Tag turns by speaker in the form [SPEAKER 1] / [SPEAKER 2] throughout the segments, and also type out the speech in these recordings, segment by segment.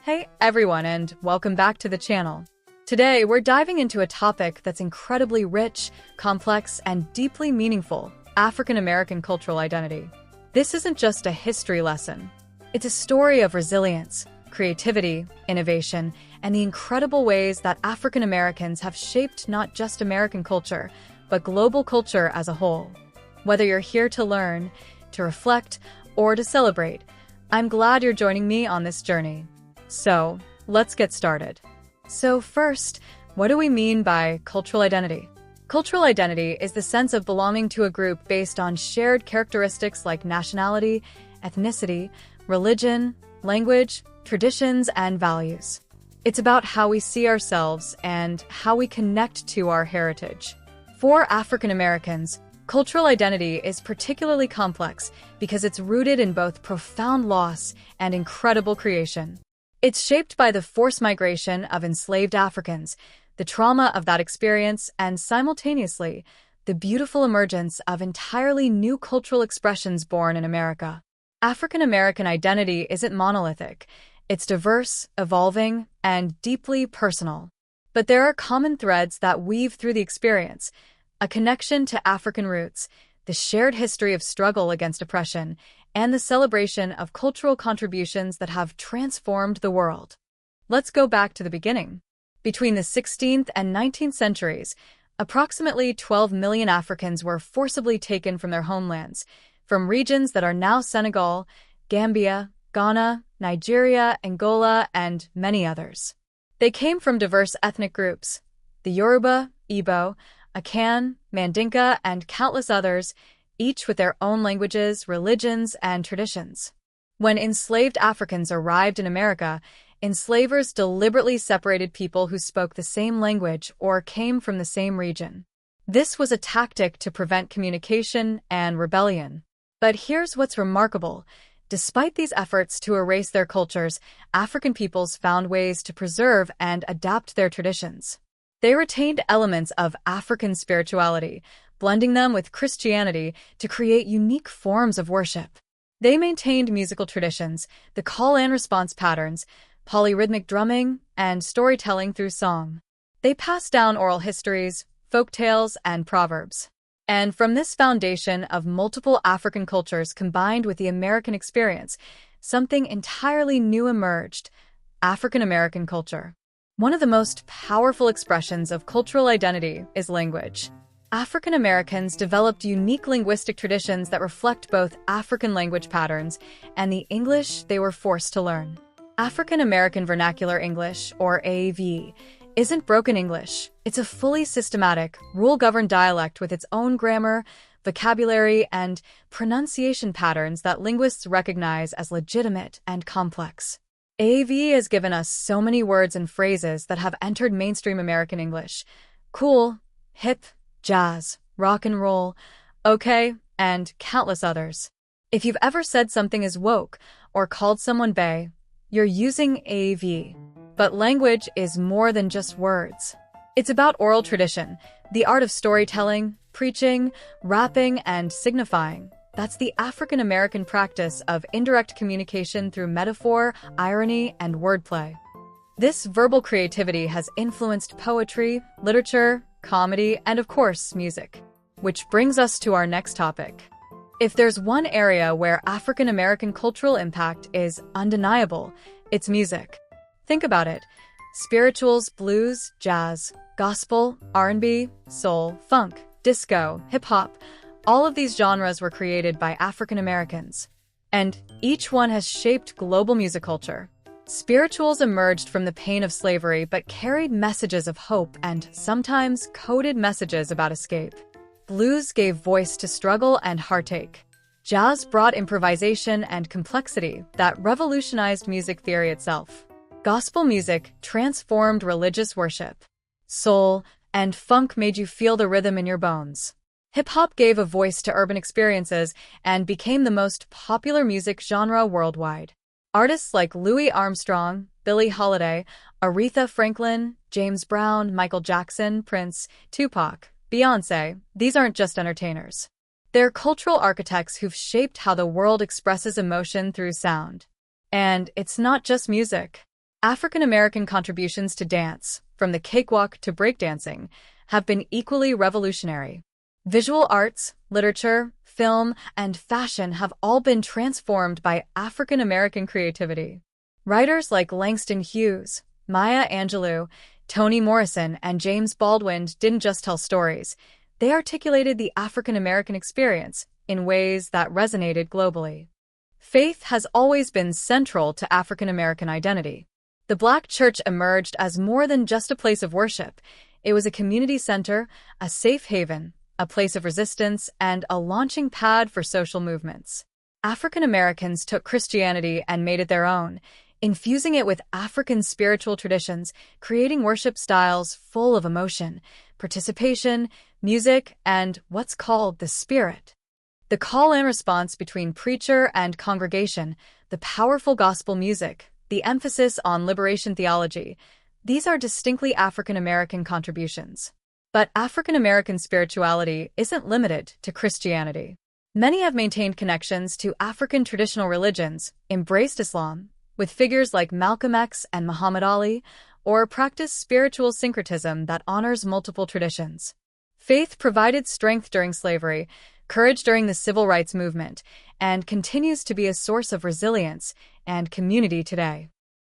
[SPEAKER 1] Hey everyone, and welcome back to the channel. Today we're diving into a topic that's incredibly rich, complex, and deeply meaningful: African American cultural identity. This isn't just a history lesson. It's a story of resilience, creativity, innovation, and the incredible ways that African Americans have shaped not just American culture, but global culture as a whole. Whether you're here to learn, to reflect, or to celebrate, I'm glad you're joining me on this journey. So, let's get started. So first, what do we mean by cultural identity? Cultural identity is the sense of belonging to a group based on shared characteristics like nationality, ethnicity, religion, language, traditions, and values. It's about how we see ourselves and how we connect to our heritage. For African Americans, cultural identity is particularly complex because it's rooted in both profound loss and incredible creation. It's shaped by the forced migration of enslaved Africans, the trauma of that experience, and simultaneously, the beautiful emergence of entirely new cultural expressions born in America. African American identity isn't monolithic. It's diverse, evolving, and deeply personal. But there are common threads that weave through the experience: a connection to African roots, the shared history of struggle against oppression, and the celebration of cultural contributions that have transformed the world. Let's go back to the beginning. Between the 16th and 19th centuries, approximately 12 million Africans were forcibly taken from their homelands, from regions that are now Senegal, Gambia, Ghana, Nigeria, Angola, and many others. They came from diverse ethnic groups: the Yoruba, Igbo, Akan, Mandinka, and countless others, each with their own languages, religions, and traditions. When enslaved Africans arrived in America, enslavers deliberately separated people who spoke the same language or came from the same region. This was a tactic to prevent communication and rebellion. But here's what's remarkable. Despite these efforts to erase their cultures, African peoples found ways to preserve and adapt their traditions. They retained elements of African spirituality, blending them with Christianity to create unique forms of worship. They maintained musical traditions, the call and response patterns, polyrhythmic drumming, and storytelling through song. They passed down oral histories, folk tales, and proverbs. And from this foundation of multiple African cultures combined with the American experience, something entirely new emerged: African American culture. One of the most powerful expressions of cultural identity is language. African Americans developed unique linguistic traditions that reflect both African language patterns and the English they were forced to learn. African American Vernacular English, or AV, isn't broken English. It's a fully systematic, rule-governed dialect with its own grammar, vocabulary, and pronunciation patterns that linguists recognize as legitimate and complex. AV has given us so many words and phrases that have entered mainstream American English: cool, hip, jazz, rock and roll, okay, and countless others. If you've ever said something is woke or called someone bae, you're using AV. But language is more than just words. It's about oral tradition, the art of storytelling, preaching, rapping, and signifying. That's the African American practice of indirect communication through metaphor, irony, and wordplay. This verbal creativity has influenced poetry, literature, comedy, and of course, music. Which brings us to our next topic. If there's one area where African American cultural impact is undeniable, it's music. Think about it. Spirituals, blues, jazz, gospel, R&B, soul, funk, disco, hip-hop, all of these genres were created by African Americans. And each one has shaped global music culture. Spirituals emerged from the pain of slavery but carried messages of hope and sometimes coded messages about escape. Blues gave voice to struggle and heartache. Jazz brought improvisation and complexity that revolutionized music theory itself. Gospel music transformed religious worship. Soul and funk made you feel the rhythm in your bones. Hip-hop gave a voice to urban experiences and became the most popular music genre worldwide. Artists like Louis Armstrong, Billie Holiday, Aretha Franklin, James Brown, Michael Jackson, Prince, Tupac, Beyoncé, these aren't just entertainers. They're cultural architects who've shaped how the world expresses emotion through sound. And it's not just music. African American contributions to dance, from the cakewalk to breakdancing, have been equally revolutionary. Visual arts, literature, film, and fashion have all been transformed by African American creativity. Writers like Langston Hughes, Maya Angelou, Toni Morrison, and James Baldwin didn't just tell stories, they articulated the African American experience in ways that resonated globally. Faith has always been central to African American identity. The Black church emerged as more than just a place of worship. It was a community center, a safe haven, a place of resistance, and a launching pad for social movements. African Americans took Christianity and made it their own, infusing it with African spiritual traditions, creating worship styles full of emotion, participation, music, and what's called the spirit. The call and response between preacher and congregation, the powerful gospel music, the emphasis on liberation theology, these are distinctly African American contributions. But African American spirituality isn't limited to Christianity. Many have maintained connections to African traditional religions, embraced Islam, with figures like Malcolm X and Muhammad Ali, or practiced spiritual syncretism that honors multiple traditions. Faith provided strength during slavery, courage during the civil rights movement, and continues to be a source of resilience and community today.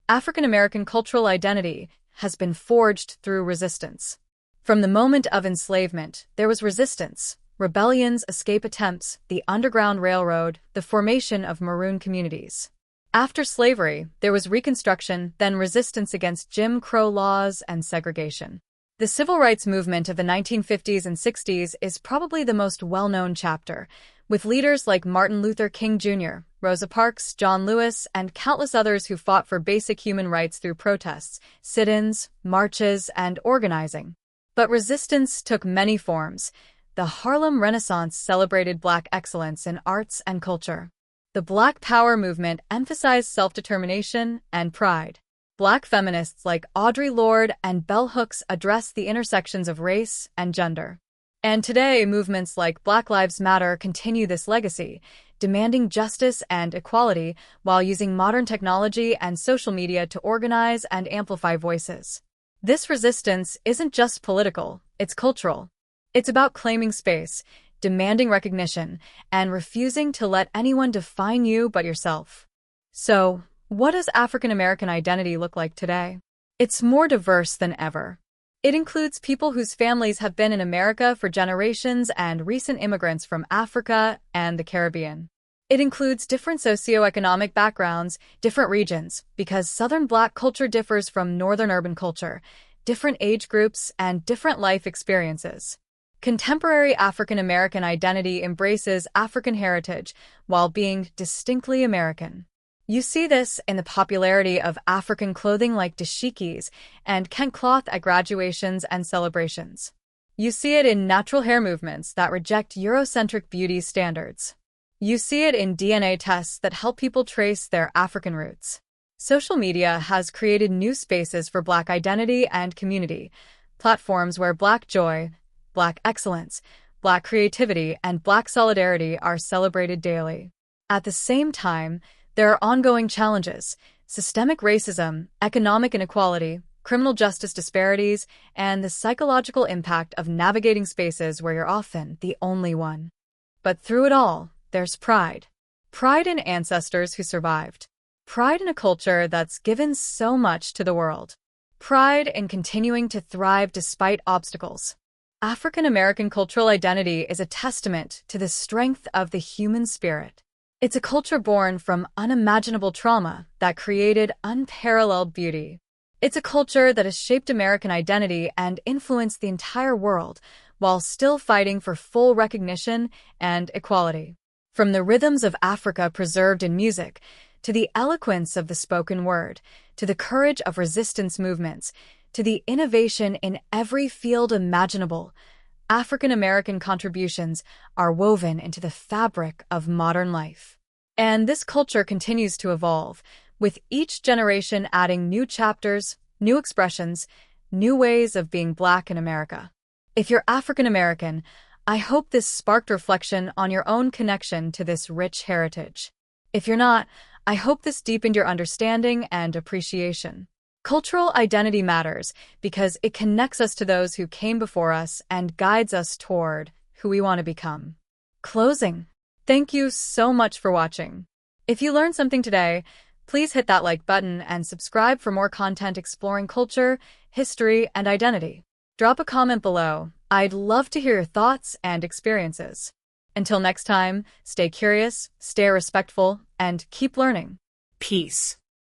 [SPEAKER 1] African American cultural identity has been forged through resistance. From the moment of enslavement, there was resistance, rebellions, escape attempts, the Underground Railroad, the formation of maroon communities. After slavery, there was Reconstruction, then resistance against Jim Crow laws and segregation. The civil rights movement of the 1950s and 60s is probably the most well-known chapter, with leaders like Martin Luther King Jr., Rosa Parks, John Lewis, and countless others who fought for basic human rights through protests, sit-ins, marches, and organizing. But resistance took many forms. The Harlem Renaissance celebrated Black excellence in arts and culture. The Black Power movement emphasized self-determination and pride. Black feminists like Audre Lorde and Bell Hooks addressed the intersections of race and gender. And today, movements like Black Lives Matter continue this legacy, demanding justice and equality while using modern technology and social media to organize and amplify voices. This resistance isn't just political, it's cultural. It's about claiming space, demanding recognition, and refusing to let anyone define you but yourself. So, what does African American identity look like today? It's more diverse than ever. It includes people whose families have been in America for generations and recent immigrants from Africa and the Caribbean. It includes different socioeconomic backgrounds, different regions, because Southern Black culture differs from Northern urban culture, different age groups, and different life experiences. Contemporary African American identity embraces African heritage while being distinctly American. You see this in the popularity of African clothing like dashikis and kente cloth at graduations and celebrations. You see it in natural hair movements that reject Eurocentric beauty standards. You see it in DNA tests that help people trace their African roots. Social media has created new spaces for Black identity and community, platforms where Black joy, Black excellence, Black creativity, and Black solidarity are celebrated daily. At the same time, there are ongoing challenges: systemic racism, economic inequality, criminal justice disparities, and the psychological impact of navigating spaces where you're often the only one. But through it all, there's pride. Pride in ancestors who survived. Pride in a culture that's given so much to the world. Pride in continuing to thrive despite obstacles. African American cultural identity is a testament to the strength of the human spirit. It's a culture born from unimaginable trauma that created unparalleled beauty. It's a culture that has shaped American identity and influenced the entire world while still fighting for full recognition and equality. From the rhythms of Africa preserved in music, to the eloquence of the spoken word, to the courage of resistance movements, to the innovation in every field imaginable, African American contributions are woven into the fabric of modern life. And this culture continues to evolve, with each generation adding new chapters, new expressions, new ways of being Black in America. If you're African American, I hope this sparked reflection on your own connection to this rich heritage. If you're not, I hope this deepened your understanding and appreciation. Cultural identity matters because it connects us to those who came before us and guides us toward who we want to become. Closing. Thank you so much for watching. If you learned something today, please hit that like button and subscribe for more content exploring culture, history, and identity. Drop a comment below. I'd love to hear your thoughts and experiences. Until next time, stay curious, stay respectful, and keep learning.
[SPEAKER 2] Peace.